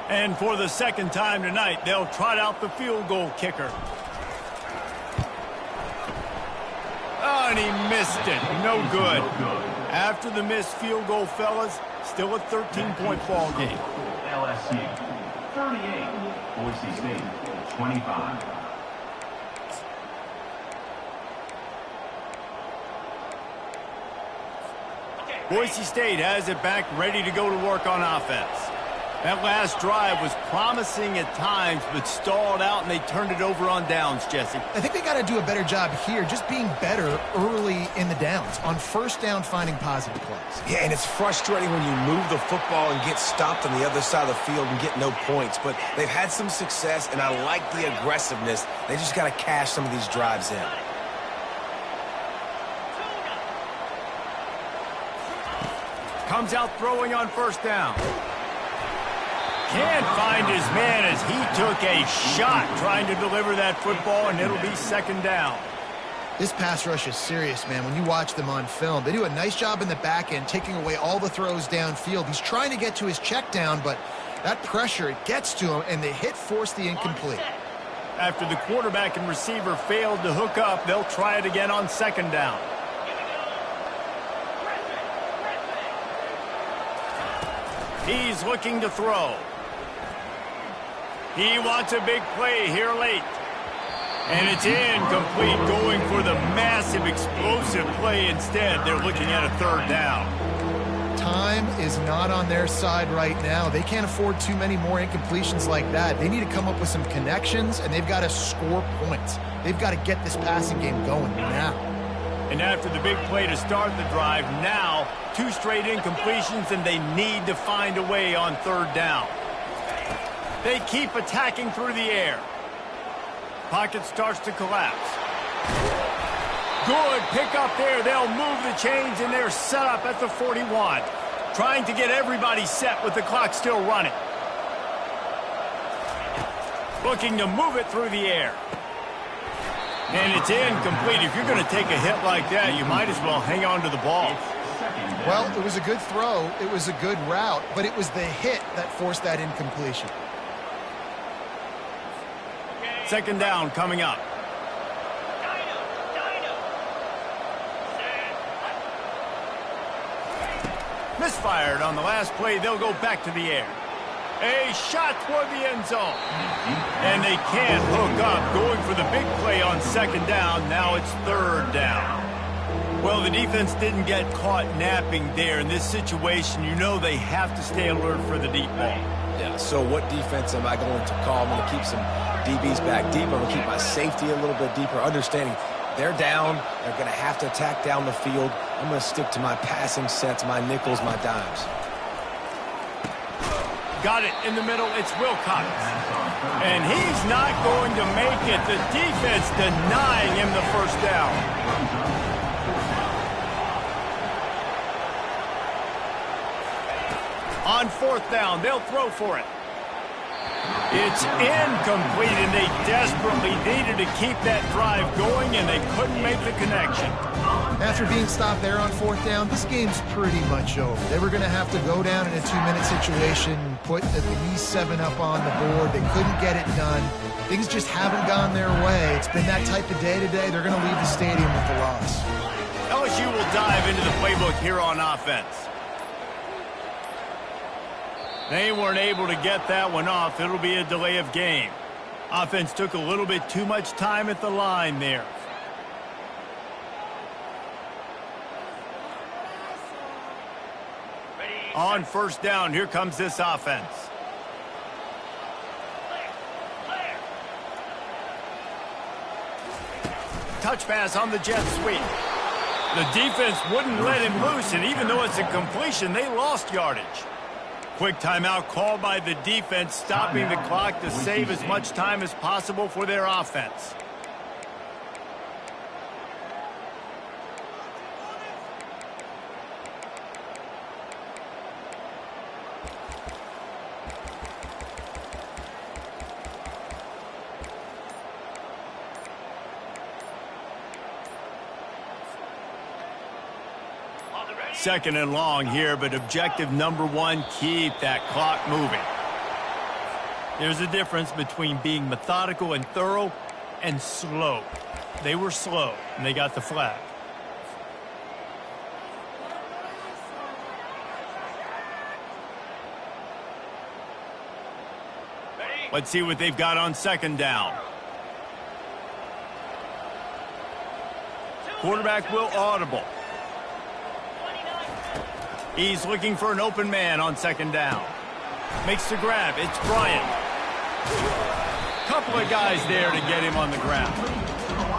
And for the second time tonight, they'll trot out the field goal kicker. Oh, and he missed it. No good. After the missed field goal, fellas, still a 13-point ball game. LSU 38, Boise State 25. Boise State has it back, ready to go to work on offense. That last drive was promising at times, but stalled out, and they turned it over on downs, Jesse. I think they got to do a better job here, just being better early in the downs, on first down finding positive plays. Yeah, and it's frustrating when you move the football and get stopped on the other side of the field and get no points. But they've had some success, and I like the aggressiveness. They just got to cash some of these drives in. Comes out throwing on first down. Can't find his man as he took a shot trying to deliver that football, and it'll be second down. This pass rush is serious, man. When you watch them on film, they do a nice job in the back end, taking away all the throws downfield. He's trying to get to his check down, but that pressure, it gets to him, and the hit forced the incomplete. After the quarterback and receiver failed to hook up, they'll try it again on second down. He's looking to throw. He wants a big play here late. And it's incomplete, going for the massive explosive play instead. They're looking at a third down. Time is not on their side right now. They can't afford too many more incompletions like that. They need to come up with some connections, and they've got to score points. They've got to get this passing game going now. And after the big play to start the drive, now 2 straight incompletions, and they need to find a way on third down. They keep attacking through the air. Pocket starts to collapse. Good pick up there. They'll move the chains, and they're set up at the 41. Trying to get everybody set with the clock still running. Looking to move it through the air. And it's incomplete. If you're going to take a hit like that, you might as well hang on to the ball. Well, it was a good throw. It was a good route, but it was the hit that forced that incompletion. Second down coming up. Misfired on the last play. They'll go back to the air. A shot toward the end zone. And they can't hook up. Going for the big play on second down. Now it's third down. Well, the defense didn't get caught napping there. In this situation, you know they have to stay alert for the deep ball. Yeah, so what defense am I going to call? I'm going to keep some DBs back deep. I'm going to keep my safety a little bit deeper, understanding they're down. They're going to have to attack down the field. I'm going to stick to my passing sets, my nickels, my dimes. Got it in the middle. It's Wilcox. And he's not going to make it. The defense denying him the first down. On fourth down, they'll throw for it. It's incomplete, and they desperately needed to keep that drive going, and they couldn't make the connection. After being stopped there on fourth down, this game's pretty much over. They were going to have to go down in a 2-minute situation, put at least 7 up on the board. They couldn't get it done. Things just haven't gone their way. It's been that type of day today. They're going to leave the stadium with the loss. LSU will dive into the playbook here on offense. They weren't able to get that one off. It'll be a delay of game. Offense took a little bit too much time at the line there. On first down, here comes this offense. Touch pass on the jet sweep. The defense wouldn't let him loose, and even though it's a completion, they lost yardage. Quick timeout called by the defense, stopping the clock to save as much time as possible for their offense. Second and long here, but objective number one, keep that clock moving. There's a difference between being methodical and thorough and slow. They were slow, and they got the flag. Let's see what they've got on second down. Quarterback will audible. He's looking for an open man on second down. Makes the grab. It's Bryant. Couple of guys there to get him on the ground.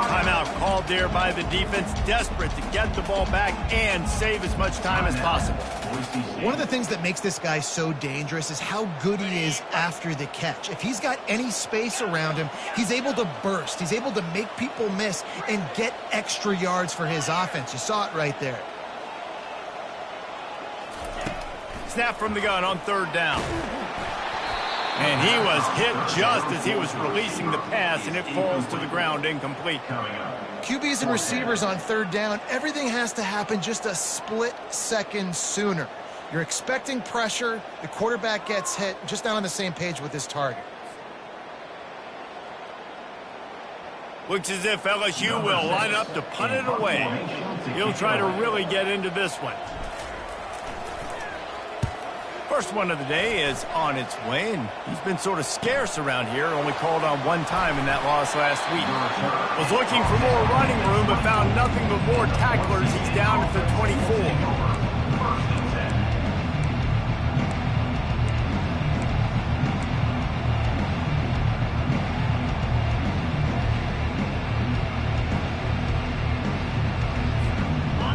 Timeout called there by the defense, desperate to get the ball back and save as much time as possible. One of the things that makes this guy so dangerous is how good he is after the catch. If he's got any space around him, he's able to burst. He's able to make people miss and get extra yards for his offense. You saw it right there. Snap from the gun on third down. And he was hit just as he was releasing the pass, and it falls to the ground incomplete. QBs and receivers on third down, everything has to happen just a split second sooner. You're expecting pressure, the quarterback gets hit, just not on the same page with his target. Looks as if LSU will line up to punt it away. He'll try to really get into this one. First one of the day is on its way, and he's been sort of scarce around here, only called on one time in that loss last week. Was looking for more running room, but found nothing but more tacklers. He's down at the 24.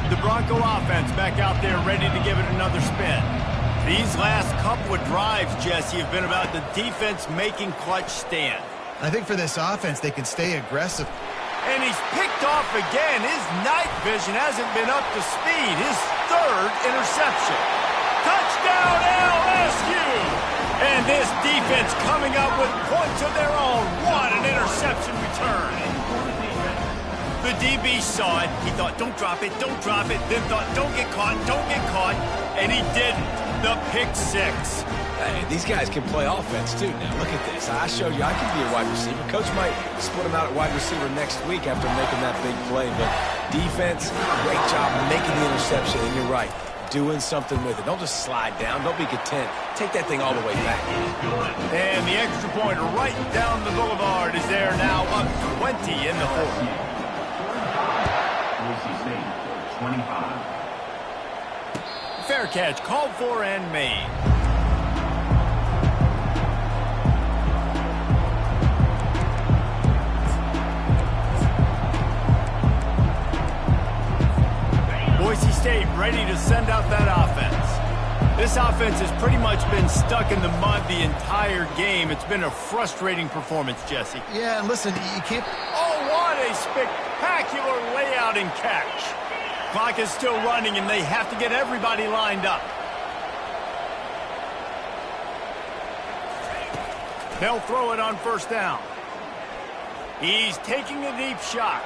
The Bronco offense back out there ready to give it another spin. These last couple of drives, Jesse, have been about the defense making clutch stand. I think for this offense, they can stay aggressive. And he's picked off again. His night vision hasn't been up to speed. His third interception. Touchdown, LSU! And this defense coming up with points of their own. What an interception return. The DB saw it. He thought, don't drop it, don't drop it. Then thought, don't get caught, don't get caught. And he didn't. The pick six. Hey, these guys can play offense, too. Now, look at this. I showed you I can be a wide receiver. Coach might split him out at wide receiver next week after making that big play. But defense, great job making the interception. And you're right, doing something with it. Don't just slide down. Don't be content. Take that thing all the way back. And the extra point right down the boulevard is there now, up 20 in the fourth. Boise State, 25. Fair catch, called for and made. Boise State ready to send out that offense. This offense has pretty much been stuck in the mud the entire game. It's been a frustrating performance, Jesse. Yeah, and listen, you can't... Oh, what a spectacular layout and catch. Clock is still running, and they have to get everybody lined up. They'll throw it on first down. He's taking a deep shot.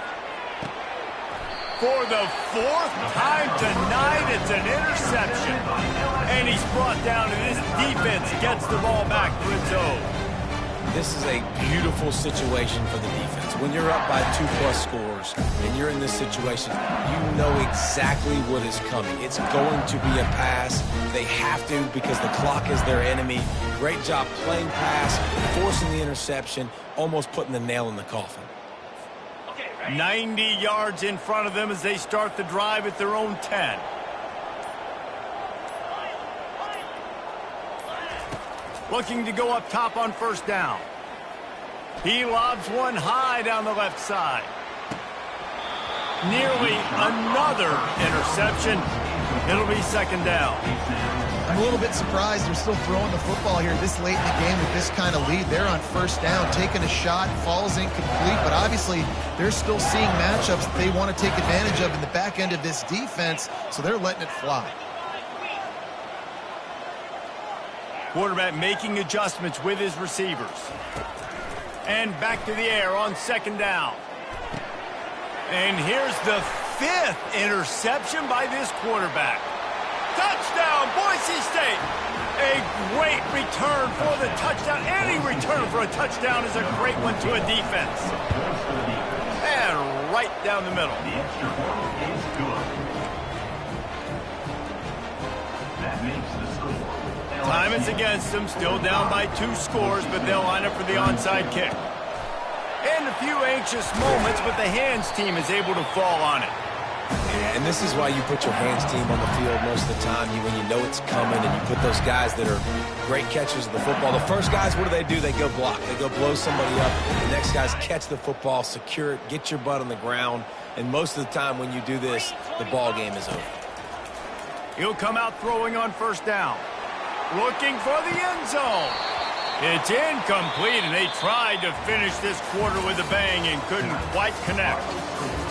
For the fourth time tonight, it's an interception. And he's brought down, and his defense gets the ball back to its own. This is a beautiful situation for the defense. When you're up by 2+ scores and you're in this situation, you know exactly what is coming. It's going to be a pass. They have to because the clock is their enemy. Great job playing pass, forcing the interception, almost putting the nail in the coffin. 90 yards in front of them as they start the drive at their own 10. Looking to go up top on first down. He lobs one high down the left side. Nearly another interception. It'll be second down. I'm a little bit surprised they're still throwing the football here this late in the game with this kind of lead. They're on first down, taking a shot, falls incomplete, but obviously they're still seeing matchups that they want to take advantage of in the back end of this defense, so they're letting it fly. Quarterback making adjustments with his receivers. And back to the air on second down. And here's the 5th interception by this quarterback. Touchdown, Boise State! A great return for the touchdown. Any return for a touchdown is a great one to a defense. And right down the middle. The extra point is good. That makes the score. Time is against them, still down by 2 scores, but they'll line up for the onside kick. And a few anxious moments, but the hands team is able to fall on it. Yeah, and this is why you put your hands team on the field most of the time. When you know it's coming and you put those guys that are great catchers of the football. The first guys, what do? They go block. They go blow somebody up. The next guys catch the football, secure it, get your butt on the ground. And most of the time when you do this, the ball game is over. He'll come out throwing on first down. Looking for the end zone. It's incomplete, and they tried to finish this quarter with a bang and couldn't quite connect.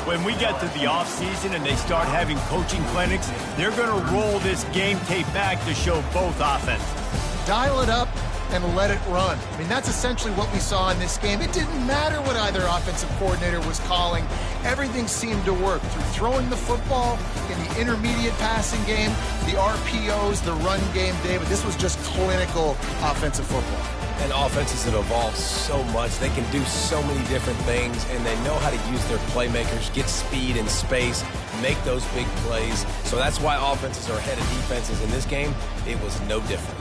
When we get to the offseason and they start having coaching clinics, they're going to roll this game tape back to show both offenses. Dial it up and let it run. I mean, that's essentially what we saw in this game. It didn't matter what either offensive coordinator was calling. Everything seemed to work through throwing the football in the intermediate passing game, the RPOs, the run game, David. This was just clinical offensive football. And offenses that evolve so much. They can do so many different things, and they know how to use their playmakers, get speed and space, make those big plays. So that's why offenses are ahead of defenses. In this game, it was no different.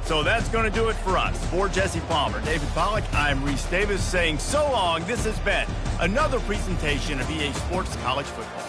So that's going to do it for us. For Jesse Palmer, David Pollack, I'm Reese Davis saying so long. This has been another presentation of EA Sports College Football.